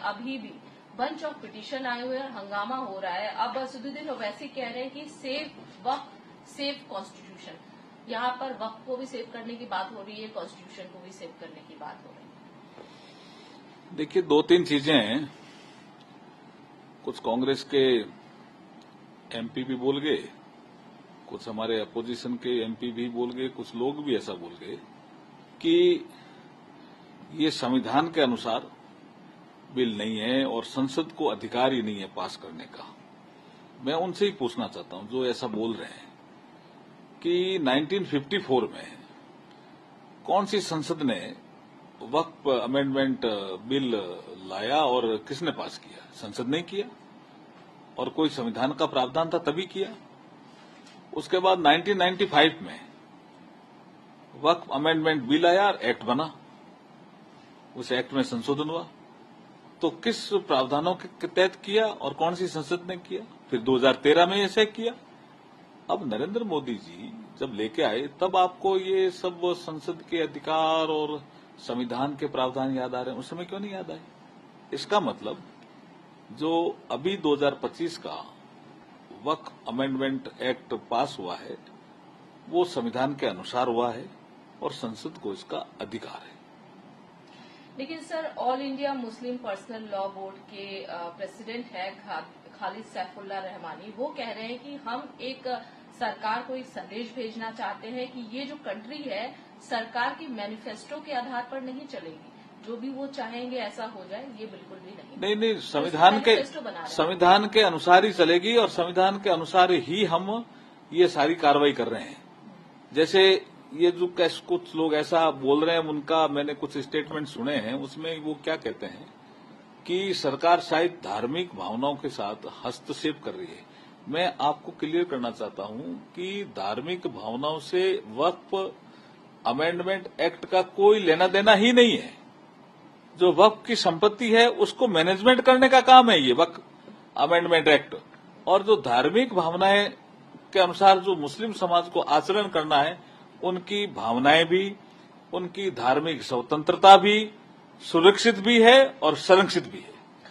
अभी भी bunch of petition आए हुए और हंगामा हो रहा है। अब असदुद्दीन ओवैसी कह रहे हैं कि सेव वक्फ सेव कॉन्स्टिट्यूशन, यहाँ पर वक्फ को भी सेव करने की बात हो रही है, कॉन्स्टिट्यूशन को भी सेव करने की बात हो रही है। देखिए, दो तीन चीजें हैं। कुछ कांग्रेस के एमपी भी बोल गए, कुछ हमारे अपोजिशन के एमपी भी बोल गए, कुछ लोग भी ऐसा बोल गए कि ये संविधान के अनुसार बिल नहीं है और संसद को अधिकार ही नहीं है पास करने का। मैं उनसे ही पूछना चाहता हूं जो ऐसा बोल रहे हैं कि 1954 में कौन सी संसद ने वक्फ अमेंडमेंट बिल लाया और किसने पास किया? संसद ने किया, और कोई संविधान का प्रावधान था तभी किया। उसके बाद 1995 में वक्फ अमेंडमेंट बिल आया और एक्ट बना, उस एक्ट में संशोधन हुआ। तो किस प्रावधानों के तहत किया और कौन सी संसद ने किया? फिर 2013 में ऐसे किया। अब नरेंद्र मोदी जी जब लेके आए तब आपको ये सब संसद के अधिकार और संविधान के प्रावधान याद आ रहे हैं, उस समय क्यों नहीं याद आए? इसका मतलब जो अभी 2025 का वक्फ अमेंडमेंट एक्ट पास हुआ है वो संविधान के अनुसार हुआ है और संसद को इसका अधिकार है। लेकिन sir, all India Muslim personal law board के प्रेसिडेंट है खालिद सैफुल्लाह रहमानी, वो कह रहे हैं कि हम एक सरकार को एक संदेश भेजना चाहते हैं कि ये जो कंट्री है सरकार की मैनिफेस्टो के आधार पर नहीं चलेगी, जो भी वो चाहेंगे ऐसा हो जाए, ये बिल्कुल भी नहीं। संविधान के अनुसार ही चलेगी और संविधान के अनुसार ही हम ये सारी कार्रवाई कर रहे हैं। जैसे ये जो कुछ लोग ऐसा बोल रहे हैं, उनका मैंने कुछ स्टेटमेंट सुने हैं, उसमें वो क्या कहते हैं कि सरकार शायद धार्मिक भावनाओं के साथ हस्तक्षेप कर रही है। मैं आपको क्लियर करना चाहता हूं कि धार्मिक भावनाओं से वक्फ अमेंडमेंट एक्ट का कोई लेना देना ही नहीं है। जो वक्फ की संपत्ति है उसको मैनेजमेंट करने का काम है ये वक्फ अमेंडमेंट एक्ट, और जो धार्मिक भावनाएं के अनुसार जो मुस्लिम समाज को आचरण करना है, उनकी भावनाएं भी, उनकी धार्मिक स्वतंत्रता भी सुरक्षित भी है और संरक्षित भी है।